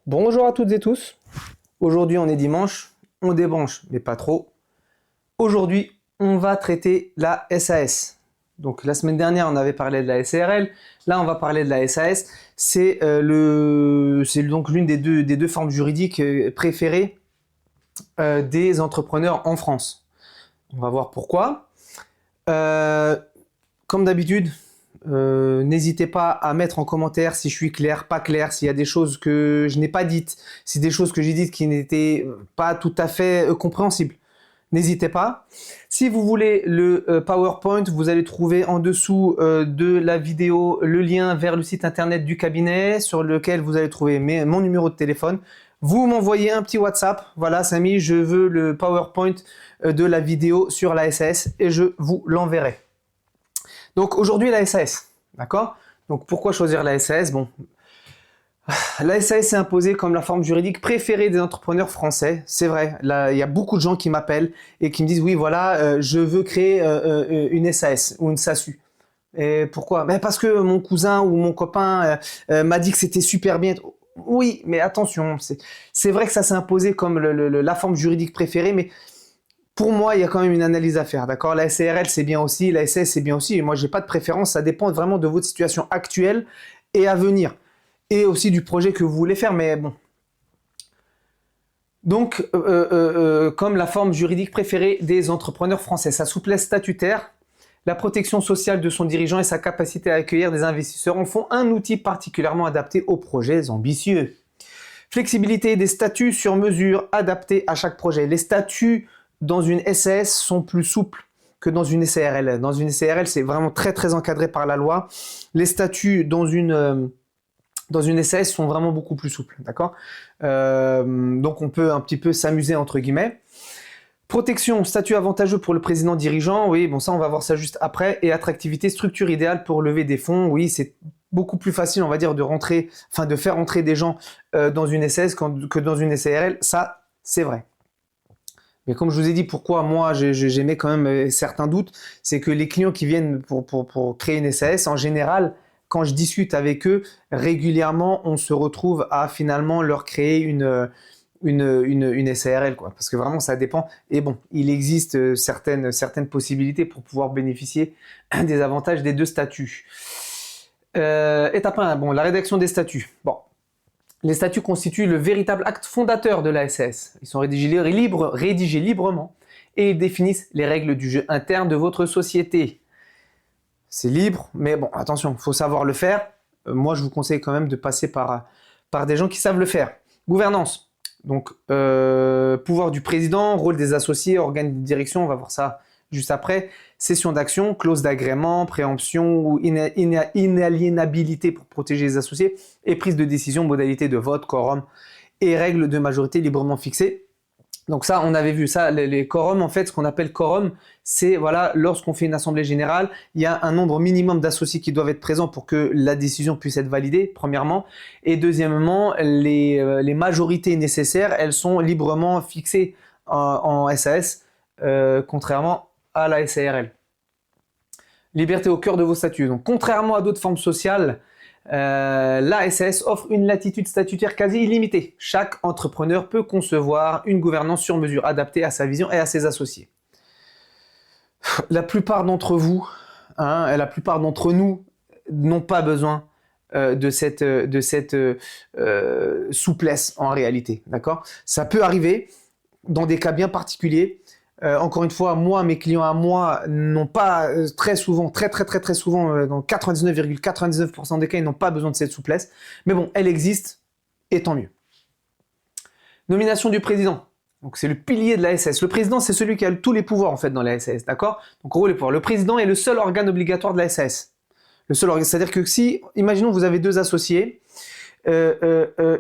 Bonjour à toutes et tous. Aujourd'hui, on est dimanche, on débranche, mais pas trop. Aujourd'hui, on va traiter la SAS. Donc, la semaine dernière, on avait parlé de la SARL. Là, on va parler de la SAS. C'est donc l'une des deux formes juridiques préférées des entrepreneurs en France. On va voir pourquoi. Comme d'habitude, n'hésitez pas à mettre en commentaire si je suis clair, pas clair, s'il y a des choses que je n'ai pas dites, si des choses que j'ai dites qui n'étaient pas tout à fait compréhensibles. N'hésitez pas. Si vous voulez le PowerPoint, vous allez trouver en dessous de la vidéo le lien vers le site internet du cabinet sur lequel vous allez trouver mon numéro de téléphone. Vous m'envoyez un petit WhatsApp. Voilà, Samy, je veux le PowerPoint de la vidéo sur la SAS et je vous l'enverrai. Donc aujourd'hui, la SAS, d'accord? Donc pourquoi choisir la SAS? Bon, la SAS est imposée comme la forme juridique préférée des entrepreneurs français. C'est vrai, là, il y a beaucoup de gens qui m'appellent et qui me disent oui, voilà, je veux créer une SAS ou une SASU. Et pourquoi? Ben parce que mon cousin ou mon copain m'a dit que c'était super bien. Oui, mais attention, c'est vrai que ça s'est imposé comme la forme juridique préférée, mais pour moi, il y a quand même une analyse à faire, d'accord? La SARL, c'est bien aussi, la SAS, c'est bien aussi. Et moi, j'ai pas de préférence, ça dépend vraiment de votre situation actuelle et à venir. Et aussi du projet que vous voulez faire, mais bon. Donc, comme la forme juridique préférée des entrepreneurs français, sa souplesse statutaire, la protection sociale de son dirigeant et sa capacité à accueillir des investisseurs en font un outil particulièrement adapté aux projets ambitieux. Flexibilité des statuts sur mesure adaptés à chaque projet. Les statuts dans une SAS sont plus souples que dans une SARL. Dans une SARL, c'est vraiment très encadré par la loi. Les statuts dans une SAS sont vraiment beaucoup plus souples, d'accord? Donc on peut un petit peu s'amuser entre guillemets. Protection, statut avantageux pour le président dirigeant, oui, bon ça on va voir ça juste après. Et attractivité, structure idéale pour lever des fonds, oui, c'est beaucoup plus facile, on va dire, de faire entrer des gens dans une SAS que dans une SARL, ça c'est vrai. Mais comme je vous ai dit, pourquoi moi j'émets quand même certains doutes, c'est que les clients qui viennent pour créer une SAS, en général, quand je discute avec eux, régulièrement, on se retrouve à finalement leur créer une SARL, quoi. Parce que vraiment, ça dépend. Et bon, il existe certaines possibilités pour pouvoir bénéficier des avantages des deux statuts. Étape 1, bon, la rédaction des statuts. Bon. Les statuts constituent le véritable acte fondateur de la SAS. Ils sont rédigés librement et ils définissent les règles du jeu interne de votre société. C'est libre, mais bon, attention, il faut savoir le faire. Moi, je vous conseille quand même de passer par des gens qui savent le faire. Gouvernance. Donc, pouvoir du président, rôle des associés, organes de direction, on va voir ça juste après. Cession d'action, clause d'agrément, préemption ou inaliénabilité pour protéger les associés et prise de décision, modalité de vote, quorum et règles de majorité librement fixées. Donc ça, on avait vu ça, les quorums, en fait, ce qu'on appelle quorum, c'est voilà, lorsqu'on fait une assemblée générale, il y a un nombre minimum d'associés qui doivent être présents pour que la décision puisse être validée, premièrement. Et deuxièmement, les majorités nécessaires, elles sont librement fixées en SAS, contrairement à la SARL. Liberté au cœur de vos statuts. Donc, contrairement à d'autres formes sociales, la SAS offre une latitude statutaire quasi illimitée. Chaque entrepreneur peut concevoir une gouvernance sur mesure, adaptée à sa vision et à ses associés. La plupart d'entre vous, et la plupart d'entre nous, n'ont pas besoin de cette souplesse en réalité. D'accord? Ça peut arriver dans des cas bien particuliers. Encore une fois, mes clients à moi n'ont pas très souvent, très souvent, dans 99,99% des cas, ils n'ont pas besoin de cette souplesse. Mais bon, elle existe, et tant mieux. Nomination du président. Donc c'est le pilier de la SAS. Le président, c'est celui qui a tous les pouvoirs en fait dans la SAS, d'accord? Donc en gros, les pouvoirs. Le président est le seul organe obligatoire de la SAS. Le seul organe, c'est-à-dire que si, imaginons, vous avez deux associés, il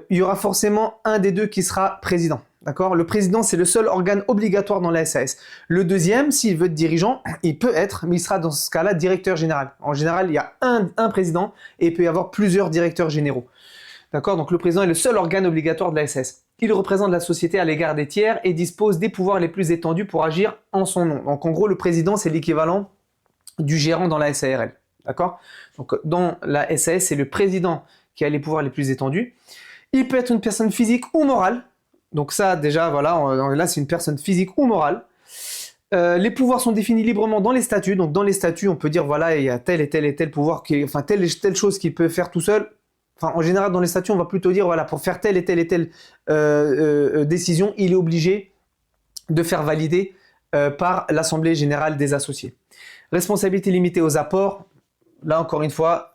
y aura forcément un des deux qui sera président. D'accord? Le président, c'est le seul organe obligatoire dans la SAS. Le deuxième, s'il veut être dirigeant, il peut être, mais il sera dans ce cas-là directeur général. En général, il y a un président et il peut y avoir plusieurs directeurs généraux. D'accord? Donc le président est le seul organe obligatoire de la SAS. Il représente la société à l'égard des tiers et dispose des pouvoirs les plus étendus pour agir en son nom. Donc en gros, le président, c'est l'équivalent du gérant dans la SARL. D'accord? Donc dans la SAS, c'est le président qui a les pouvoirs les plus étendus. Il peut être une personne physique ou morale. Donc ça, déjà, voilà, là, c'est une personne physique ou morale. Les pouvoirs sont définis librement dans les statuts. Donc dans les statuts, on peut dire, voilà, il y a tel et tel et tel pouvoir, enfin, telle et telle chose qu'il peut faire tout seul. Enfin, en général, dans les statuts, on va plutôt dire, voilà, pour faire telle et telle et telle décision, il est obligé de faire valider par l'Assemblée générale des associés. Responsabilité limitée aux apports. Là, encore une fois,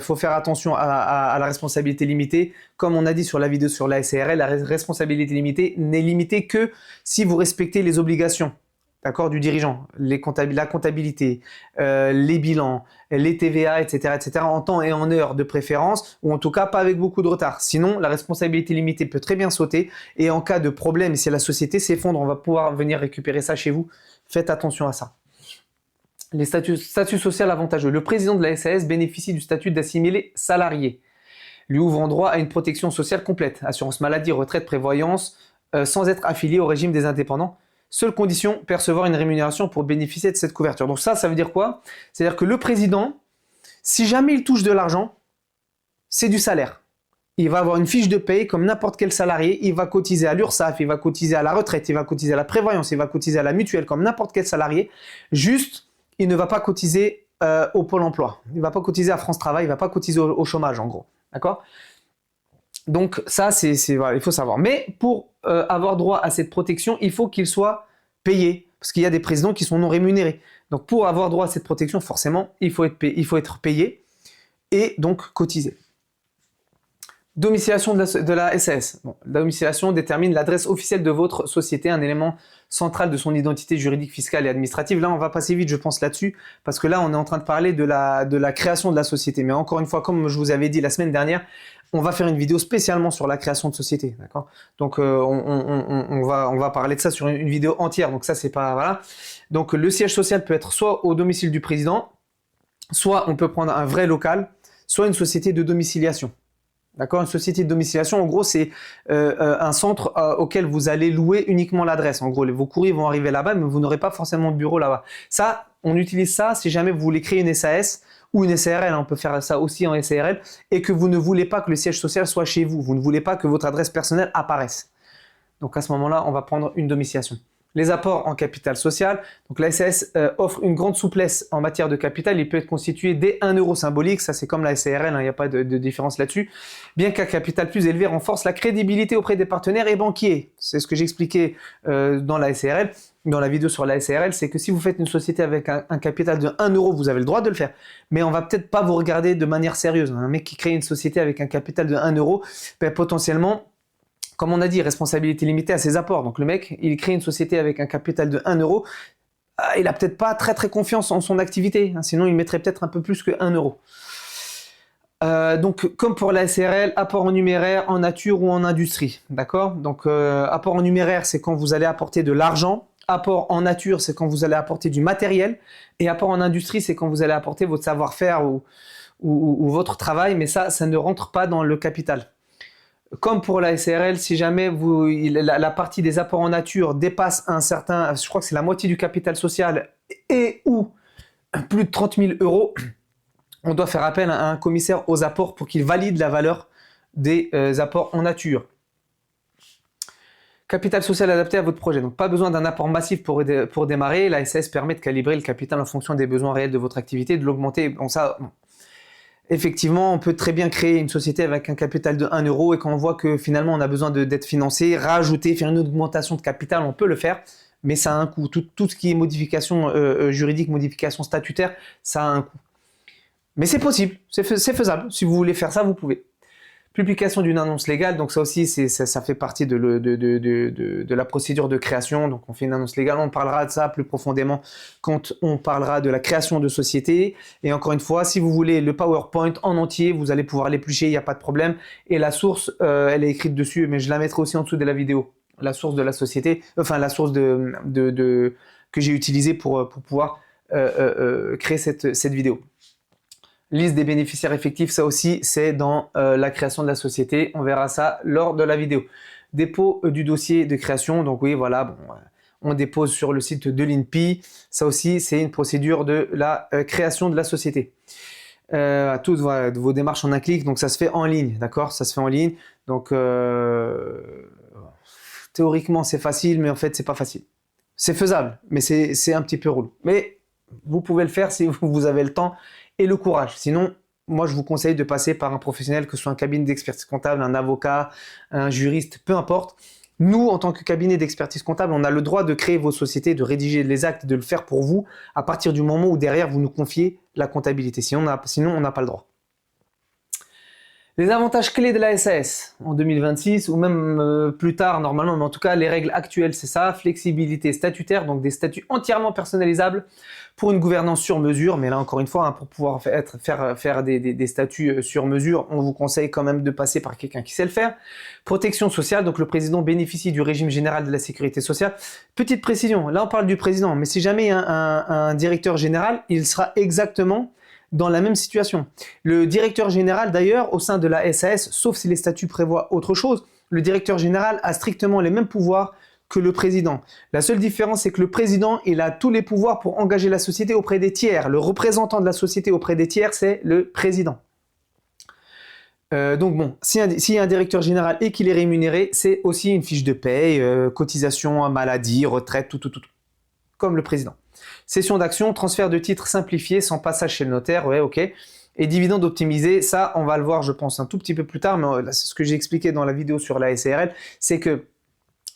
faut faire attention à la responsabilité limitée. Comme on a dit sur la vidéo sur la SARL, la responsabilité limitée n'est limitée que si vous respectez les obligations, d'accord, du dirigeant, la comptabilité, les bilans, les TVA, etc., en temps et en heure de préférence, ou en tout cas pas avec beaucoup de retard. Sinon, la responsabilité limitée peut très bien sauter, et en cas de problème, si la société s'effondre, on va pouvoir venir récupérer ça chez vous. Faites attention à ça. Les statuts social avantageux. Le président de la SAS bénéficie du statut d'assimilé salarié, lui ouvrant droit à une protection sociale complète, assurance maladie, retraite, prévoyance, sans être affilié au régime des indépendants. Seule condition, percevoir une rémunération pour bénéficier de cette couverture. Donc ça veut dire quoi? C'est-à-dire que le président, si jamais il touche de l'argent, c'est du salaire. Il va avoir une fiche de paye comme n'importe quel salarié, il va cotiser à l'URSSAF, il va cotiser à la retraite, il va cotiser à la prévoyance, il va cotiser à la mutuelle comme n'importe quel salarié, juste il ne va pas cotiser au Pôle emploi, il ne va pas cotiser à France Travail, il ne va pas cotiser au chômage en gros, d'accord? Donc ça, voilà, il faut savoir. Mais pour avoir droit à cette protection, il faut qu'il soit payé, parce qu'il y a des présidents qui sont non rémunérés. Donc pour avoir droit à cette protection, forcément, il faut être payé et donc cotiser. Domiciliation de la SAS. Bon, la domiciliation détermine l'adresse officielle de votre société, un élément central de son identité juridique, fiscale et administrative. Là, on va passer vite, je pense, là-dessus, parce que là, on est en train de parler de la création de la société. Mais encore une fois, comme je vous avais dit la semaine dernière, on va faire une vidéo spécialement sur la création de société, d'accord? Donc, on va parler de ça sur une vidéo entière. Donc ça, c'est pas... Voilà. Donc, le siège social peut être soit au domicile du président, soit on peut prendre un vrai local, soit une société de domiciliation. D'accord, une société de domiciliation, en gros, c'est un centre auquel vous allez louer uniquement l'adresse. En gros, vos courriers vont arriver là-bas, mais vous n'aurez pas forcément de bureau là-bas. Ça, on utilise ça si jamais vous voulez créer une SAS ou une SARL. On peut faire ça aussi en SARL et que vous ne voulez pas que le siège social soit chez vous. Vous ne voulez pas que votre adresse personnelle apparaisse. Donc à ce moment-là, on va prendre une domiciliation. Les apports en capital social. Donc la SAS offre une grande souplesse en matière de capital. Il peut être constitué dès 1 euro symbolique. Ça, c'est comme la SARL, il n'y a pas de différence là-dessus. Bien qu'un capital plus élevé renforce la crédibilité auprès des partenaires et banquiers. C'est ce que j'expliquais dans la SARL, dans la vidéo sur la SARL. C'est que si vous faites une société avec un capital de 1 euro, vous avez le droit de le faire. Mais on va peut-être pas vous regarder de manière sérieuse. Un mec qui crée une société avec un capital de 1 euro, ben, potentiellement... Comme on a dit, responsabilité limitée à ses apports. Donc le mec, il crée une société avec un capital de 1 euro. Il n'a peut-être pas très confiance en son activité. Sinon, il mettrait peut-être un peu plus que 1 euro. Donc comme pour la SARL, apport en numéraire, en nature ou en industrie. D'accord? Donc apport en numéraire, c'est quand vous allez apporter de l'argent. Apport en nature, c'est quand vous allez apporter du matériel. Et apport en industrie, c'est quand vous allez apporter votre savoir-faire ou votre travail. Mais ça ne rentre pas dans le capital. Comme pour la SARL, si jamais la partie des apports en nature dépasse un certain, je crois que c'est la moitié du capital social et ou plus de 30 000 euros, on doit faire appel à un commissaire aux apports pour qu'il valide la valeur des apports en nature. Capital social adapté à votre projet. Donc pas besoin d'un apport massif pour démarrer. La SAS permet de calibrer le capital en fonction des besoins réels de votre activité, de l'augmenter. Bon, ça... Bon. Effectivement, on peut très bien créer une société avec un capital de 1 euro et quand on voit que finalement on a besoin d'être financé, rajouter, faire une augmentation de capital, on peut le faire, mais ça a un coût. Tout ce qui est modification juridique, modification statutaire, ça a un coût. Mais c'est possible, c'est faisable. Si vous voulez faire ça, vous pouvez. Publication d'une annonce légale, donc ça aussi, ça fait partie de la procédure de création. Donc on fait une annonce légale, on parlera de ça plus profondément quand on parlera de la création de société. Et encore une fois, si vous voulez le PowerPoint en entier, vous allez pouvoir l'éplucher, il n'y a pas de problème. Et la source, elle est écrite dessus, mais je la mettrai aussi en dessous de la vidéo. La source de la société, enfin la source que j'ai utilisée pour pouvoir créer cette vidéo. Liste des bénéficiaires effectifs, ça aussi, c'est dans la création de la société. On verra ça lors de la vidéo. Dépôt du dossier de création. Donc oui, voilà, bon, on dépose sur le site de l'INPI. Ça aussi, c'est une procédure de la création de la société. à toutes voilà, vos démarches en un clic. Donc ça se fait en ligne, d'accord? Ça se fait en ligne. Donc théoriquement c'est facile, mais en fait c'est pas facile. C'est faisable, mais c'est un petit peu relou. Mais vous pouvez le faire si vous avez le temps et le courage. Sinon, moi je vous conseille de passer par un professionnel, que ce soit un cabinet d'expertise comptable, un avocat, un juriste, peu importe. Nous, en tant que cabinet d'expertise comptable, on a le droit de créer vos sociétés, de rédiger les actes, de le faire pour vous à partir du moment où derrière vous nous confiez la comptabilité. Sinon, on n'a pas le droit. Les avantages clés de la SAS en 2026 ou même plus tard normalement, mais en tout cas les règles actuelles c'est ça, flexibilité statutaire, donc des statuts entièrement personnalisables pour une gouvernance sur mesure, mais là encore une fois, hein, pour pouvoir faire des statuts sur mesure, on vous conseille quand même de passer par quelqu'un qui sait le faire. Protection sociale, donc le président bénéficie du régime général de la sécurité sociale. Petite précision, là on parle du président, mais si jamais un directeur général, il sera exactement dans la même situation. Le directeur général d'ailleurs au sein de la SAS, sauf si les statuts prévoient autre chose, le directeur général a strictement les mêmes pouvoirs que le président. La seule différence c'est que le président il a tous les pouvoirs pour engager la société auprès des tiers. Le représentant de la société auprès des tiers c'est le président. Donc bon, s'il y a un directeur général et qu'il est rémunéré, c'est aussi une fiche de paye, cotisation, maladie, retraite, tout. Comme le président. Cession d'actions, transfert de titres simplifié sans passage chez le notaire, ouais, ok. Et dividendes optimisés, ça, on va le voir, je pense, un tout petit peu plus tard, mais c'est ce que j'ai expliqué dans la vidéo sur la SARL, c'est que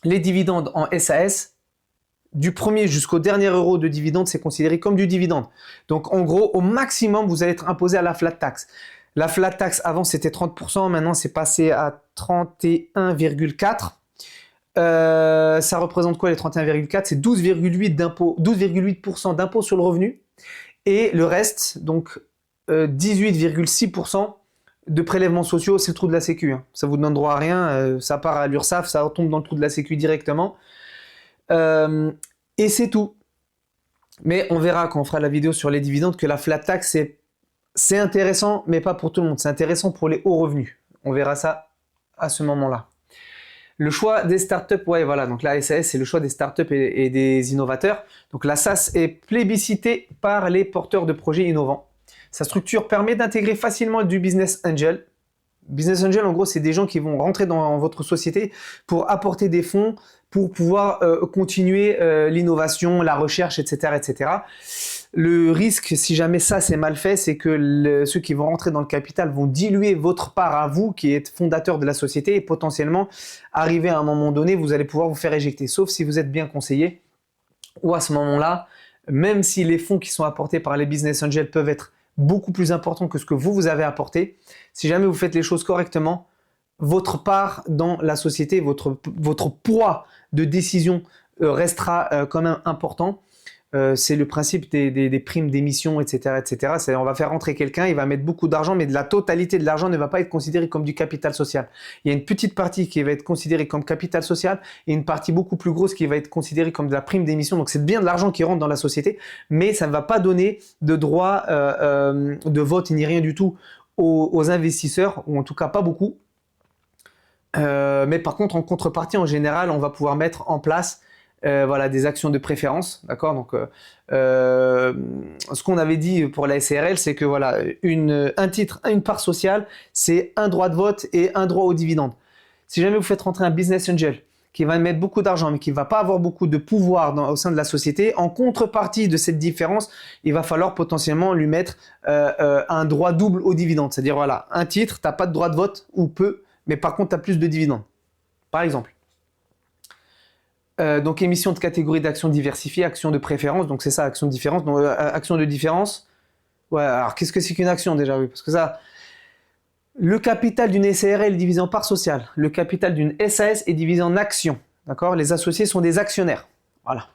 les dividendes en SAS, du premier jusqu'au dernier euro de dividende, c'est considéré comme du dividende. Donc, en gros, au maximum, vous allez être imposé à la flat tax. La flat tax, avant, c'était 30%, maintenant, c'est passé à 31,4%. Ça représente quoi les 31,4? C'est 12,8% d'impôt, 12,8% d'impôt sur le revenu et le reste, donc 18,6% de prélèvements sociaux, c'est le trou de la sécu. Hein. Ça vous donne droit à rien, ça part à l'URSSAF, ça retombe dans le trou de la sécu directement. Et c'est tout. Mais on verra quand on fera la vidéo sur les dividendes que la flat tax, c'est intéressant, mais pas pour tout le monde. C'est intéressant pour les hauts revenus. On verra ça à ce moment-là. Le choix des startups, ouais, voilà, donc la SAS, c'est le choix des startups et des innovateurs. Donc la SAS est plébiscitée par les porteurs de projets innovants. Sa structure permet d'intégrer facilement du business angel. Business angel, en gros, c'est des gens qui vont rentrer dans votre société pour apporter des fonds, pour pouvoir continuer l'innovation, la recherche, etc., etc. Le risque, si jamais ça c'est mal fait, c'est que ceux qui vont rentrer dans le capital vont diluer votre part à vous, qui êtes fondateur de la société, et potentiellement, arrivé à un moment donné, vous allez pouvoir vous faire éjecter, sauf si vous êtes bien conseillé, ou à ce moment-là, même si les fonds qui sont apportés par les business angels peuvent être beaucoup plus importants que ce que vous avez apporté, si jamais vous faites les choses correctement, votre part dans la société, votre poids de décision restera quand même important. C'est le principe des primes d'émission, etc., etc. On va faire rentrer quelqu'un, il va mettre beaucoup d'argent, mais la totalité de l'argent ne va pas être considérée comme du capital social. Il y a une petite partie qui va être considérée comme capital social et une partie beaucoup plus grosse qui va être considérée comme de la prime d'émission. Donc c'est bien de l'argent qui rentre dans la société, mais ça ne va pas donner de droit de vote ni rien du tout aux investisseurs, ou en tout cas pas beaucoup. Mais par contre, en contrepartie, en général, on va pouvoir mettre en place voilà, des actions de préférence, d'accord. Donc, ce qu'on avait dit pour la SARL, c'est que voilà, un titre, une part sociale, c'est un droit de vote et un droit au dividende. Si jamais vous faites rentrer un business angel qui va mettre beaucoup d'argent, mais qui ne va pas avoir beaucoup de pouvoir au sein de la société, en contrepartie de cette différence, il va falloir potentiellement lui mettre un droit double au dividende. C'est-à-dire, voilà, un titre, tu n'as pas de droit de vote ou peu, mais par contre, tu as plus de dividendes, par exemple. Donc émission de catégorie d'actions diversifiées, action de préférence, donc c'est ça, action de différence. Donc action de différence, ouais, alors qu'est-ce que c'est qu'une action déjà? Oui, parce que ça, le capital d'une SARL est divisé en parts sociales, le capital d'une SAS est divisé en actions, d'accord? Les associés sont des actionnaires, voilà.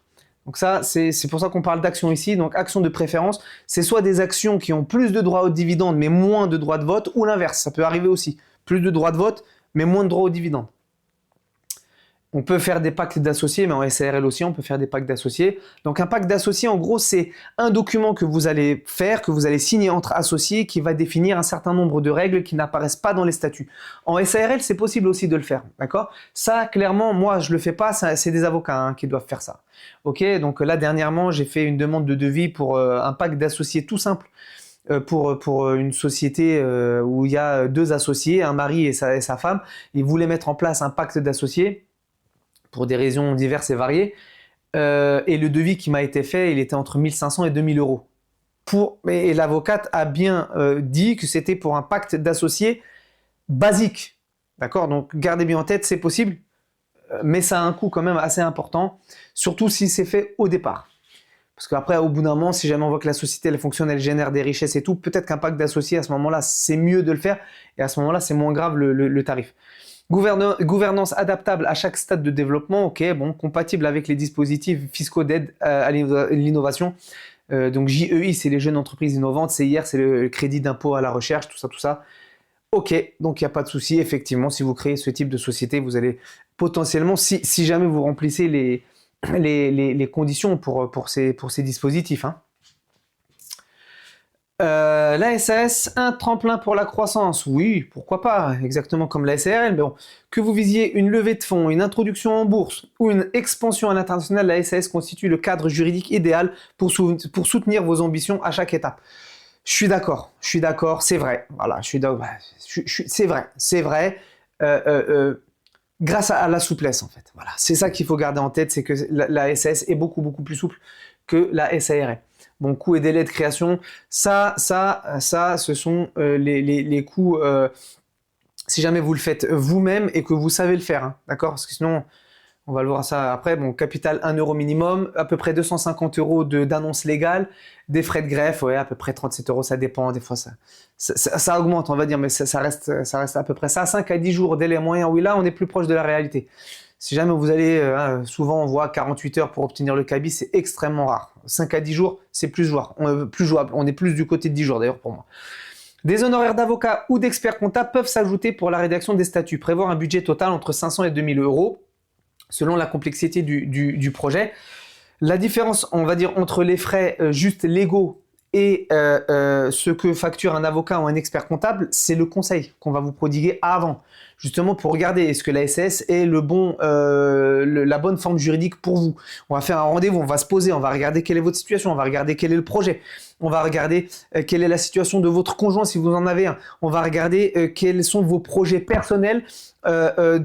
Donc ça, c'est pour ça qu'on parle d'action ici. Donc action de préférence, c'est soit des actions qui ont plus de droits au dividende mais moins de droits de vote, ou l'inverse, ça peut arriver aussi. Plus de droits de vote mais moins de droits au dividende. On peut faire des pactes d'associés, mais en SARL aussi, on peut faire des pactes d'associés. Donc un pacte d'associés, en gros, c'est un document que vous allez faire, que vous allez signer entre associés, qui va définir un certain nombre de règles qui n'apparaissent pas dans les statuts. En SARL, c'est possible aussi de le faire, d'accord? Ça, clairement, moi, je le fais pas, c'est des avocats qui doivent faire ça. Ok, donc là, dernièrement, j'ai fait une demande de devis pour un pacte d'associés tout simple. pour une société où il y a deux associés, un mari et sa femme. Ils voulaient mettre en place un pacte d'associés pour des raisons diverses et variées. Et le devis qui m'a été fait, il était entre 1500 et 2000 euros. Et l'avocate a bien dit que c'était pour un pacte d'associés basique. D'accord? Donc gardez bien en tête, c'est possible, mais ça a un coût quand même assez important, surtout si c'est fait au départ. Parce qu'après, au bout d'un moment, si jamais on voit que la société elle fonctionne, elle génère des richesses et tout, peut-être qu'un pacte d'associés, à ce moment-là, c'est mieux de le faire, et à ce moment-là, c'est moins grave le tarif. Gouvernance adaptable à chaque stade de développement, ok, bon, compatible avec les dispositifs fiscaux d'aide à l'innovation. Donc JEI, c'est les jeunes entreprises innovantes, CIR, c'est le crédit d'impôt à la recherche, tout ça, tout ça. Ok, donc il n'y a pas de souci, effectivement, si vous créez ce type de société, vous allez potentiellement, si jamais vous remplissez les conditions pour ces dispositifs. Hein. La SAS, un tremplin pour la croissance, oui, pourquoi pas, exactement comme la SARL, mais bon, que vous visiez une levée de fonds, une introduction en bourse ou une expansion à l'international, la SAS constitue le cadre juridique idéal pour soutenir vos ambitions à chaque étape. Je suis d'accord, c'est vrai, voilà, c'est vrai, grâce à la souplesse en fait, voilà, c'est ça qu'il faut garder en tête, c'est que la SAS est beaucoup plus souple que la SARL. Bon, coût et délai de création, ça, ce sont les coûts, si jamais vous le faites vous-même et que vous savez le faire, hein, d'accord? Parce que sinon, on va le voir ça après. Bon, capital 1 euro minimum, à peu près 250 euros d'annonce légale, des frais de greffe, ouais, à peu près 37 euros, ça dépend, des fois ça augmente, on va dire, mais ça reste à peu près ça. 5 à 10 jours, délai moyen, oui, là, on est plus proche de la réalité. Si jamais vous allez, souvent on voit 48 heures pour obtenir le cabis, c'est extrêmement rare. 5 à 10 jours, c'est plus jouable. On est plus du côté de 10 jours d'ailleurs pour moi. Des honoraires d'avocat ou d'experts comptables peuvent s'ajouter pour la rédaction des statuts. Prévoir un budget total entre 500 et 2000 euros selon la complexité du projet. La différence, on va dire, entre les frais juste légaux et ce que facture un avocat ou un expert comptable, c'est le conseil qu'on va vous prodiguer avant, justement pour regarder est-ce que la SAS est la bonne forme juridique pour vous. On va faire un rendez-vous, on va se poser, on va regarder quelle est votre situation, on va regarder quel est le projet, on va regarder quelle est la situation de votre conjoint si vous en avez un, on va regarder quels sont vos projets personnels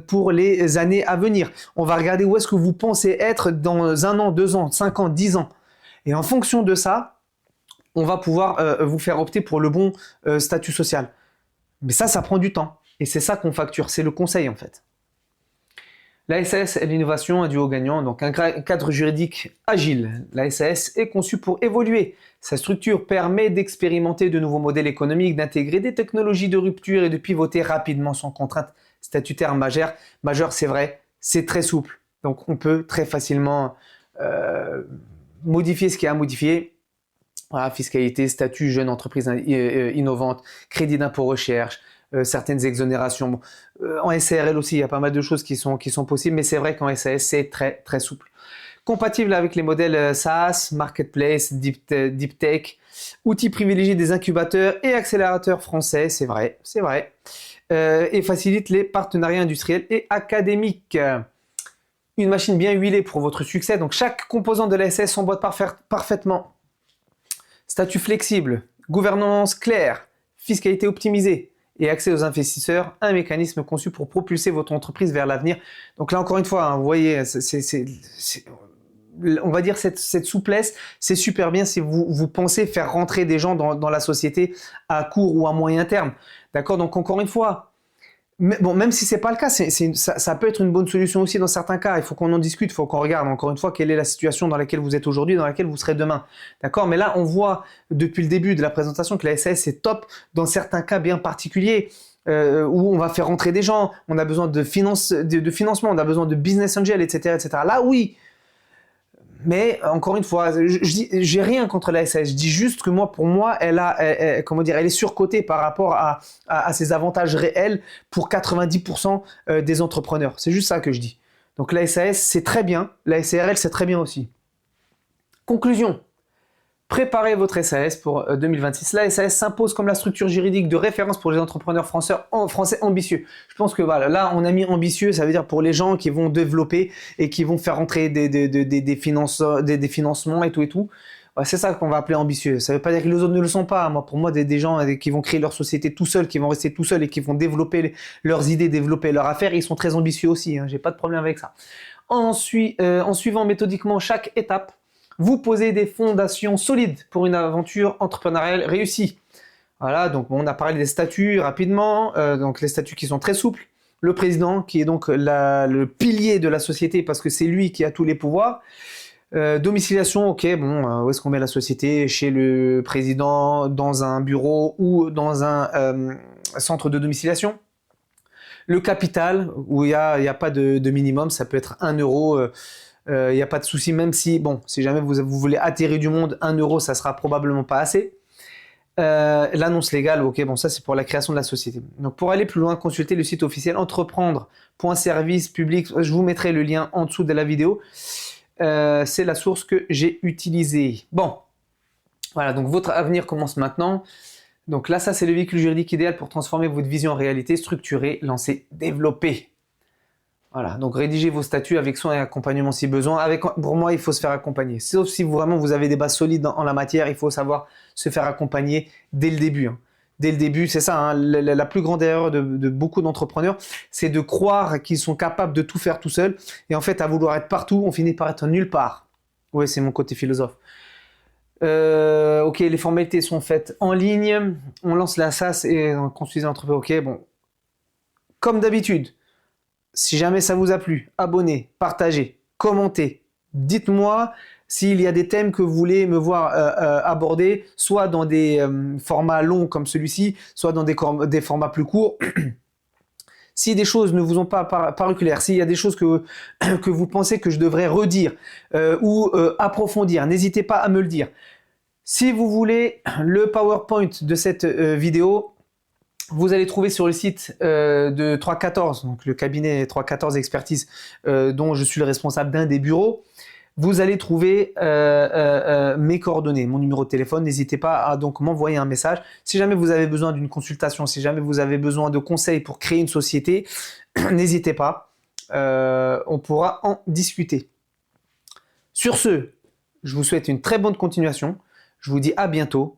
pour les années à venir, on va regarder où est-ce que vous pensez être dans 1 an, 2 ans, 5 ans, 10 ans. Et en fonction de ça, on va pouvoir vous faire opter pour le bon statut social. Mais ça prend du temps. Et c'est ça qu'on facture, c'est le conseil en fait. La SAS est l'innovation, un duo gagnant, donc un cadre juridique agile. La SAS est conçue pour évoluer. Sa structure permet d'expérimenter de nouveaux modèles économiques, d'intégrer des technologies de rupture et de pivoter rapidement sans contrainte statutaire majeure. C'est vrai, c'est très souple. Donc on peut très facilement modifier ce qu'il y a à modifier. Voilà, fiscalité, statut, jeune entreprise innovante, crédit d'impôt recherche, certaines exonérations. Bon, en SARL aussi, il y a pas mal de choses qui sont possibles, mais c'est vrai qu'en SAS, c'est très souple. Compatible avec les modèles SaaS, Marketplace, Deep Tech, outils privilégiés des incubateurs et accélérateurs français, c'est vrai. Et facilite les partenariats industriels et académiques. Une machine bien huilée pour votre succès. Donc chaque composant de la SAS s'emboîte parfaitement. Statut flexible, gouvernance claire, fiscalité optimisée et accès aux investisseurs, un mécanisme conçu pour propulser votre entreprise vers l'avenir. Donc là, encore une fois, hein, vous voyez, on va dire cette souplesse, c'est super bien si vous pensez faire rentrer des gens dans la société à court ou à moyen terme. D'accord? Donc encore une fois, bon, même si c'est pas le cas, ça peut être une bonne solution aussi dans certains cas. Il faut qu'on en discute, il faut qu'on regarde encore une fois quelle est la situation dans laquelle vous êtes aujourd'hui, dans laquelle vous serez demain. D'accord? Mais là, on voit depuis le début de la présentation que la SAS est top dans certains cas bien particuliers. Où on va faire rentrer des gens, on a besoin de financement, on a besoin de business angel, etc., etc. Là, oui. Mais encore une fois, j'ai rien contre la SAS. Je dis juste que pour moi, elle est surcotée par rapport à ses avantages réels pour 90% des entrepreneurs. C'est juste ça que je dis. Donc la SAS, c'est très bien. La SARL, c'est très bien aussi. Conclusion. Préparez votre SAS pour 2026. La SAS s'impose comme la structure juridique de référence pour les entrepreneurs français ambitieux. Je pense que voilà, là on a mis ambitieux, ça veut dire pour les gens qui vont développer et qui vont faire rentrer des financements et tout. Ouais, c'est ça qu'on va appeler ambitieux. Ça ne veut pas dire que les autres ne le sont pas. Moi, pour moi, des gens qui vont créer leur société tout seuls, qui vont rester tout seuls et qui vont développer leurs idées, développer leurs affaires, ils sont très ambitieux aussi. J'ai pas de problème avec ça. Ensuite, en suivant méthodiquement chaque étape, vous posez des fondations solides pour une aventure entrepreneuriale réussie. Voilà, donc on a parlé des statuts rapidement, donc les statuts qui sont très souples. Le président qui est donc le pilier de la société parce que c'est lui qui a tous les pouvoirs. Domiciliation, ok, bon, où est-ce qu'on met la société? Chez le président, dans un bureau ou dans un centre de domiciliation. Le capital, où il n'y a pas de minimum, ça peut être 1 euro, il n'y a pas de souci, même si, bon, si jamais vous voulez atterrir du monde, 1 euro, ça sera probablement pas assez. L'annonce légale, ok, bon, ça c'est pour la création de la société. Donc pour aller plus loin, consultez le site officiel entreprendre.service public. Je vous mettrai le lien en dessous de la vidéo. C'est la source que j'ai utilisée. Bon, voilà, donc votre avenir commence maintenant. Donc là, ça c'est le véhicule juridique idéal pour transformer votre vision en réalité, structurer, lancer, développer. Voilà, donc rédigez vos statuts avec soin et accompagnement si besoin. Pour moi, il faut se faire accompagner. Sauf si vraiment vous avez des bases solides en la matière, il faut savoir se faire accompagner dès le début. Dès le début, c'est ça, la plus grande erreur de beaucoup d'entrepreneurs, c'est de croire qu'ils sont capables de tout faire tout seuls. Et en fait, à vouloir être partout, on finit par être nulle part. Oui, c'est mon côté philosophe. Ok, les formalités sont faites en ligne. On lance la SaaS et on construit l'entreprise. Ok, bon. Comme d'habitude. Si jamais ça vous a plu, abonnez, partagez, commentez. Dites-moi s'il y a des thèmes que vous voulez me voir aborder, soit dans des formats longs comme celui-ci, soit dans des formats plus courts. Si des choses ne vous ont pas paru claires, s'il y a des choses que vous pensez que je devrais redire ou approfondir, n'hésitez pas à me le dire. Si vous voulez le PowerPoint de cette vidéo, vous allez trouver sur le site de 314, donc le cabinet 314 Expertise, dont je suis le responsable d'un des bureaux. Vous allez trouver mes coordonnées, mon numéro de téléphone. N'hésitez pas à donc m'envoyer un message. Si jamais vous avez besoin d'une consultation, si jamais vous avez besoin de conseils pour créer une société, n'hésitez pas. On pourra en discuter. Sur ce, je vous souhaite une très bonne continuation. Je vous dis à bientôt.